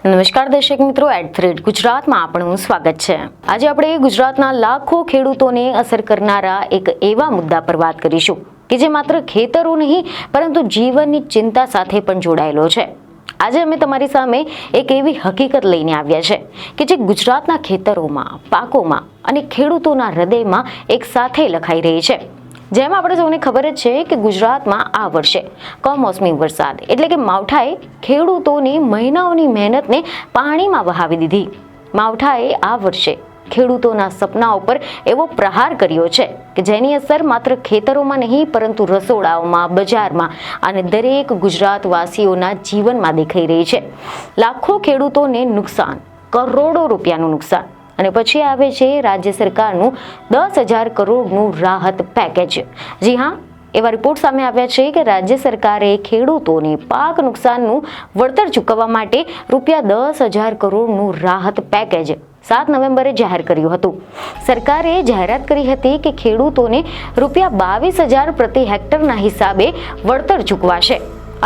નમસ્કાર દર્શક મિત્રો, @ગુજરાતમાં આપનું સ્વાગત છે। આજે આપણે ગુજરાતના લાખો ખેડૂતોને અસર કરનારા એક એવા મુદ્દા પર વાત કરીશું કે જે માત્ર ખેતરો નહીં પરંતુ જીવનની ચિંતા સાથે પણ જોડાયેલો છે। આજે અમે તમારી સામે એક એવી હકીકત લઈને આવ્યા છે કે જે ગુજરાતના ખેતરોમાં, પાકોમાં અને ખેડૂતોના હૃદયમાં એક સાથે લખાઈ રહી છે। જેમ આપણે સૌને ખબર જ છે કે ગુજરાતમાં આ વર્ષે કમોસમી વરસાદ એટલે કે માવઠાએ ખેડૂતોની મહિનાઓની મહેનતને પાણીમાં વહાવી દીધી। માવઠાએ આ વર્ષે ખેડૂતોના સપના ઉપર એવો પ્રહાર કર્યો છે કે જેની અસર માત્ર ખેતરોમાં નહીં પરંતુ રસોડાઓમાં, બજારમાં અને દરેક ગુજરાતવાસીઓના જીવનમાં દેખાઈ રહી છે। લાખો ખેડૂતોને નુકસાન, કરોડો રૂપિયાનું નુકસાન અને પછી આવે છે રાજ્ય સરકારનું 10,000 કરોડનું રાહત પેકેજ। જી હા, એવા રિપોર્ટ સામે આવ્યા છે કે રાજ્ય સરકારે ખેડૂતોને પાક નુકસાનનું વળતર ચૂકવવા માટે ₹10,000 કરોડનું રાહત પેકેજ 7 નવેમ્બરે જાહેર કર્યું હતું। સરકારે જાહેરાત કરી હતી કે ખેડૂતોને ₹22,000 પ્રતિ હેક્ટરના હિસાબે વળતર ચૂકવાશે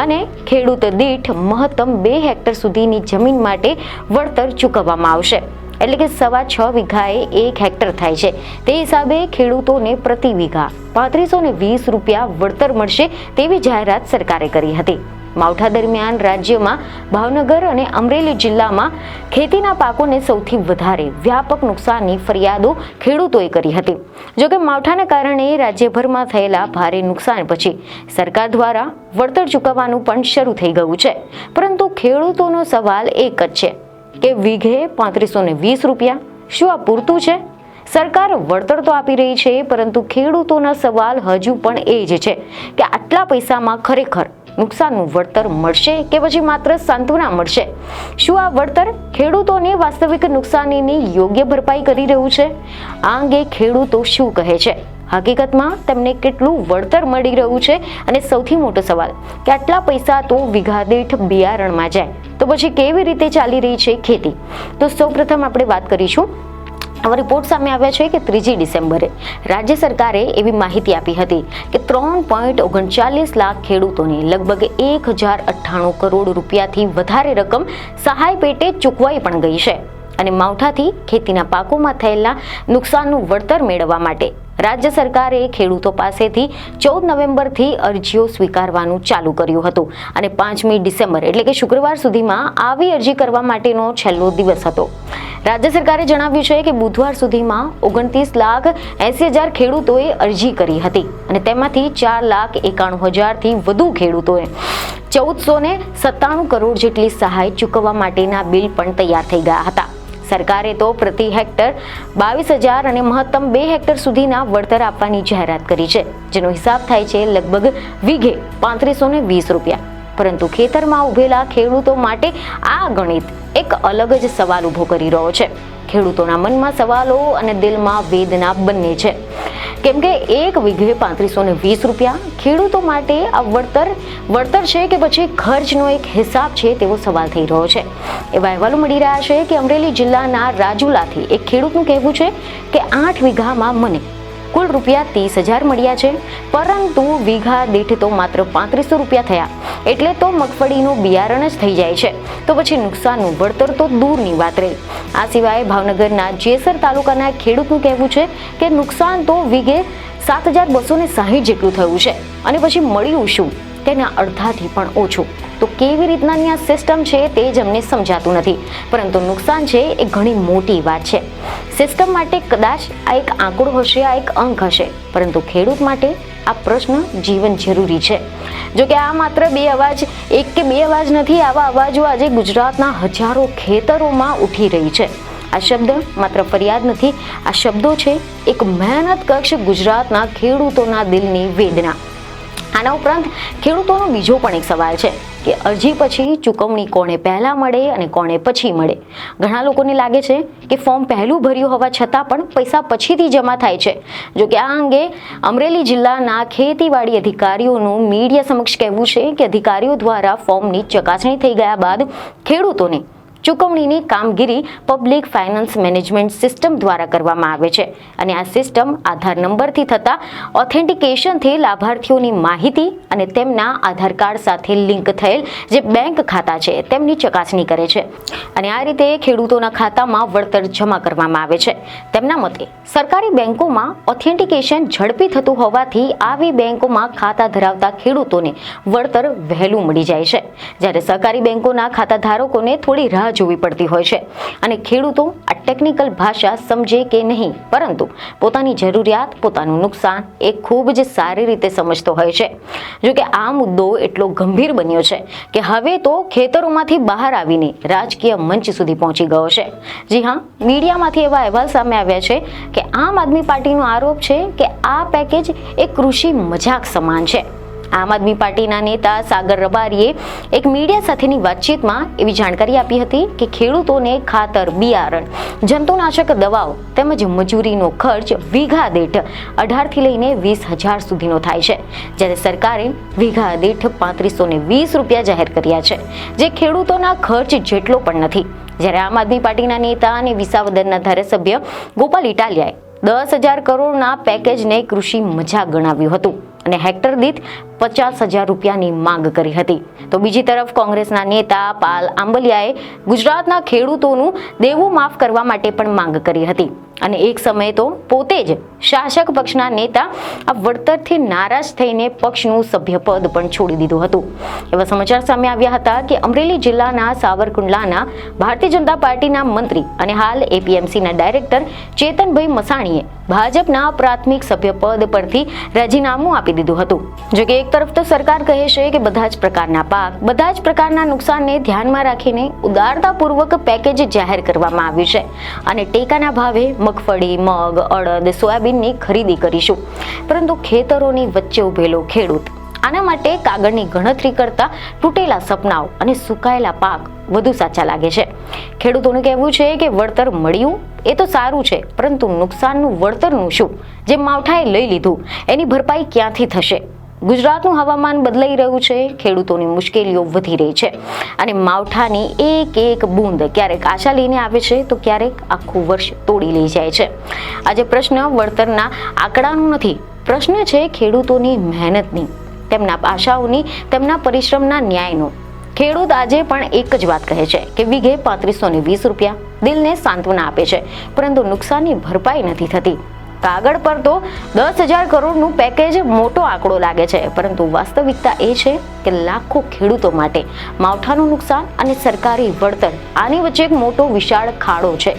અને ખેડૂત દીઠ મહત્તમ 2 હેક્ટર સુધીની જમીન માટે વળતર ચૂકવવામાં આવશે। એટલે કે 6.25 વીઘાએ 1 હેક્ટર થાય છે। તે હિસાબે ખેડૂતોને પ્રતિ વીઘા ₹3520 વળતર મળશે તેવી જાહેરાત સરકારે કરી હતી। માવઠા દરમિયાન રાજ્યમાં ભાવનગર અને અમરેલી જિલ્લામાં ખેતીના પાકોને સૌથી વધારે વ્યાપક નુકસાનની ફરિયાદો ખેડૂતોએ કરી હતી। જોકે માવઠાને કારણે રાજ્યભરમાં થયેલા ભારે નુકસાન પછી સરકાર દ્વારા વળતર ચૂકવવાનું પણ શરૂ થઈ ગયું છે, પરંતુ ખેડૂતોનો સવાલ એક જ છે કે વીઘે ₹3520 શું આ પૂરતું છે? સરકાર વળતર તો આપી રહી છે, પરંતુ ખેડૂતોના સવાલ હજુ પણ એ જ છે કે આટલા પૈસામાં ખરેખર નુકસાનનું વળતર મળશે કે પછી માત્ર સાંત્વના મળશે? શું આ વળતર ખેડૂતોને વાસ્તવિક નુકસાનીની યોગ્ય ભરપાઈ કરી રહ્યું છે? આ અંગે ખેડૂતો શું કહે છે? હકીકતમાં તેમને કેટલું વળતર મળી રહ્યું છે? અને સૌથી મોટો સવાલ કે આટલા પૈસા તો વીઘા દીઠ બિયારણમાં જાય, તો પછી કેવી રીતે ચાલી રહી છે ખેતી? તો સૌપ્રથમ આપણે વાત કરીશું, આવા રિપોર્ટ સામે આવ્યા છે કે 3 ડિસેમ્બરે રાજ્ય સરકારે એવી માહિતી આપી હતી કે 3.39 લાખ ખેડૂતોને લગભગ 1,098 કરોડ રૂપિયાથી વધારે રકમ સહાય પેટે ચૂકવાઈ પણ ગઈ છે અને માવઠાથી ખેતીના પાકોમાં થયેલા નુકસાનનું વળતર મેળવવા માટે રાજ્ય સરકારે ખેડૂતો પાસેથી 14 નવેમ્બરથી અરજીઓ સ્વીકારવાનું ચાલુ કર્યું હતું અને 5મી ડિસેમ્બર એટલે કે શુક્રવાર સુધીમાં આવી અરજી કરવા માટેનો છેલ્લો દિવસ હતો। રાજ્ય સરકારે જણાવ્યું છે કે બુધવાર સુધીમાં 29,80,000 ખેડૂતોએ અરજી કરી હતી અને તેમાંથી 4,91,000થી વધુ ખેડૂતોએ 1,497 કરોડ જેટલી સહાય ચૂકવવા માટેના બિલ પણ તૈયાર થઈ ગયા હતા। સરકારે તો પ્રતિ હેક્ટર 22,000 અને મહત્તમ 2 હેક્ટર સુધીના વળતર આપવાની જાહેરાત કરી છે, જેનો હિસાબ થાય છે લગભગ વીઘે ₹3520। પરંતુ ખેતરમાં ઉભેલા ખેડૂતો માટે આ ગણિત એક અલગ જ સવાલ ઊભો કરી રહ્યો છે। ખેડૂતોના મનમાં સવાલો અને દિલમાં વેદના બંને છે, કેમ કે એક વીઘે ₹3520 ખેડૂતો માટે આ વળતર છે કે પછી ખર્ચનો એક હિસાબ છે તેવો સવાલ થઈ રહ્યો છે। એવા અહેવાલો મળી રહ્યા છે કે અમરેલી જિલ્લાના રાજુલાથી એક ખેડૂતનું કહેવું છે કે 8 વીઘામાં મને કુલ ₹30,000 મળ્યા છે, પરંતુ વીઘા દીઠ તો માત્ર ₹3500 થયા, એટલે તો મગફળીનું બિયારણ જ થઈ જાય છે, તો પછી નુકસાનનું વળતર તો દૂરની વાત રહી। આ સિવાય ભાવનગરના જેસર તાલુકાના ખેડૂતનું કહેવું છે કે નુકસાન તો વીઘે 7,260 જેટલું થયું છે અને પછી મળ્યું શું? તેના અડધાથી પણ ઓછું। તો કેવી રીતનાની આ સિસ્ટમ છે તે જ અમને સમજાતું નથી, પરંતુ નુકસાન છે એ ઘણી મોટી વાત છે। સિસ્ટમ માટે કદાચ આ એક આંકડો હશે, આ એક અંક હશે, પરંતુ ખેડૂત માટે આ પ્રશ્ન જીવન જરૂરી છે। જો કે આ માત્ર એક કે બે અવાજ નથી, આવા અવાજો આજે ગુજરાતના હજારો ખેતરોમાં ઉઠી રહી છે। આ શબ્દ માત્ર ફરિયાદ નથી, આ શબ્દો છે એક મહેનત કક્ષ ગુજરાતના ખેડૂતોના દિલની વેદના। આના ઉપરાંત ખેડૂતોનો બીજો પણ એક સવાલ છે કે અરજી પછી ચૂકવણી કોને પહેલા મળે અને કોને પછી મળે? ઘણા લોકોને લાગે છે કે ફોર્મ પહેલું ભર્યું હોવા છતાં પણ પૈસા પછીથી જમા થાય છે। જો કે આ અંગે અમરેલી જિલ્લાના ખેતીવાડી અધિકારીઓનું મીડિયા સમક્ષ કહેવું છે કે અધિકારીઓ દ્વારા ફોર્મની ચકાસણી થઈ ગયા બાદ ખેડૂતોને ચૂકવણીની કામગીરી પબ્લિક ફાઇનાન્સ મેનેજમેન્ટ સિસ્ટમ દ્વારા કરવામાં આવે છે અને આ સિસ્ટમ આધાર નંબરથી થતા ઓથેન્ટિકેશનથી લાભાર્થીઓની માહિતી અને તેમના આધાર કાર્ડ સાથે લિંક થયેલ જે બેંક ખાતા છે તેમની ચકાસણી કરે છે અને આ રીતે ખેડૂતોના ખાતામાં વળતર જમા કરવામાં આવે છે. તેમના મતે સરકારી બેંકોમાં ઓથેન્ટિકેશન ઝડપી થતું હોવાથી આવી બેંકોમાં ખાતા ધરાવતા ખેડૂતોને વળતર વહેલું મળી જાય છે, જ્યારે સરકારી બેંકોના ખાતા ધારકોને થોડી રાહ જોવી પડતી હોય છે અને ખેડૂતો આ ટેકનિકલ ભાષા સમજે કે નહીં, પરંતુ પોતાની જરૂરિયાત, પોતાનું નુકસાન એ ખૂબ જ સારી રીતે સમજતો હોય છે. જો કે આ મુદ્દો એટલો ગંભીર બન્યો છે કે હવે તો ખેતરોમાંથી બહાર આવીને રાજકીય મંચ સુધી પહોંચી ગયો છે. જી હા, મીડિયામાંથી એવા અહેવાલ સામે આવ્યા છે કે આમ આદમી પાર્ટીનો આરોપ છે કે આ પેકેજ એક કૃષિ મજાક સમાન છે. આમ આદમી પાર્ટીના નેતા સાગર રબારીએ એક મીડિયા સાથેની વાતચીતમાં એવી જાણકારી આપી હતી કે ખેડૂતોને ખાતર, બિયારણ, જંતુનાશક દવાઓ તેમજ મજૂરીનો ખર્ચ વીઘા દીઠ 18 થી લઈને 20,000 સુધીનો થાય છે, જ્યારે સરકારે વીઘા દીઠ 3520 રૂપિયા જાહેર કર્યા છે, જે ખેડૂતોના ખર્ચ જેટલો પણ નથી. જ્યારે આમ આદમી પાર્ટીના નેતા અને વિસાવદરના ધારાસભ્ય ગોપાલ ઇટાલિયાએ 10,000 કરોડના પેકેજને કૃષિ મજાક ગણાવ્યું હતું અને હેક્ટર દીઠ 50,000 રૂપિયાની માંગ કરી હતી. તો બીજી તરફ કોંગ્રેસના નેતા પાલ આંબલિયાએ ગુજરાતના ખેડૂતોનું દેવું માફ કરવા માટે પણ માંગ કરી હતી અને એક સમયે તો પોતે જ શાસક પક્ષના નેતા આ વળતરથી નારાજ થઈને પક્ષનું સભ્યપદ પણ છોડી દીધું હતું. એવા સમાચાર સામે આવ્યા હતા કે અમરેલી જિલ્લાના સાવરકુંડલાના ભારતીય જનતા પાર્ટીના મંત્રી અને હાલ એપીએમસીના ડાયરેક્ટર ચેતનભાઈ મસાણીએ ભાજપના પ્રાથમિક સભ્યપદ પરથી રાજીનામું આપી દીધું હતું. જોકે એક તરફ તો સરકાર કહે છે કે બધા જ પ્રકારના પાક, બધા જ પ્રકારના નુકસાનને ધ્યાનમાં રાખીને ઉદારતાપૂર્વક પેકેજ જાહેર કરવામાં આવ્યું છે અને ટેકાના ભાવે મગફળી, મગ, અડદ, સોયાબીનની ખરીદી કરીશું, પરંતુ ખેતરોની વચ્ચે ઉભેલો ખેડૂત આના માટે કાગળની ગણતરી કરતા તૂટેલા સપનાઓ અને સુકાયેલા પાક વધુ સાચા લાગે છે. ખેડૂતોનું કહેવું છે કે વળતર મળ્યું એ તો સારું છે, પરંતુ નુકસાનનું વળતરનું શું? જે માવઠાએ લઈ લીધું એની ભરપાઈ ક્યાંથી થશે? ગુજરાતનું હવામાન બદલાઈ રહ્યું છે, ખેડૂતોની મુશ્કેલીઓ વધી રહી છે અને માવઠાની એક એક બૂંદ ક્યારેક આશા લઈને આવે છે તો ક્યારેક આખું વર્ષ તોડી લઈ જાય છે. આજે પ્રશ્ન વળતરના આંકડાનો નથી, પ્રશ્ન છે ખેડૂતોની મહેનતની, તેમના આશાઓની, તેમના પરિશ્રમના ન્યાયનો. ખેડૂત આજે પણ એક જ વાત કહે છે કે વીઘે 3520 રૂપિયા દિલને સાંત્વના આપે છે, પરંતુ નુકસાનની ભરપાઈ નથી થતી. કાગળ પર તો 10,000 કરોડનું પેકેજ મોટો આંકડો લાગે છે, પરંતુ વાસ્તવિકતા એ છે કે લાખો ખેડૂતો માટે માવઠાનું નુકસાન અને સરકારી વળતર આની વચ્ચે એક મોટો વિશાળ ખાડો છે.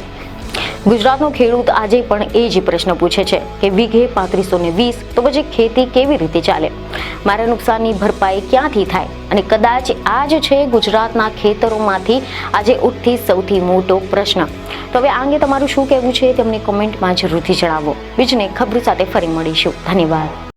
ગુજરાતનો ખેડૂત આજે પણ એ જ પ્રશ્ન પૂછે છે કે વીઘે 3520 તો પછી ખેતી કેવી રીતે ચાલે? મારા નુકસાનની ભરપાઈ ક્યાંથી થાય? અને કદાચ આ જ છે ગુજરાતના ખેતરોમાંથી આજે ઉઠતી સૌથી મોટો પ્રશ્ન. તો હવે આ અંગે તમારું શું કહેવું છે તેમને કોમેન્ટમાં જરૂરથી જણાવો. બીજને ખબર સાથે ફરી મળીશું. ધન્યવાદ.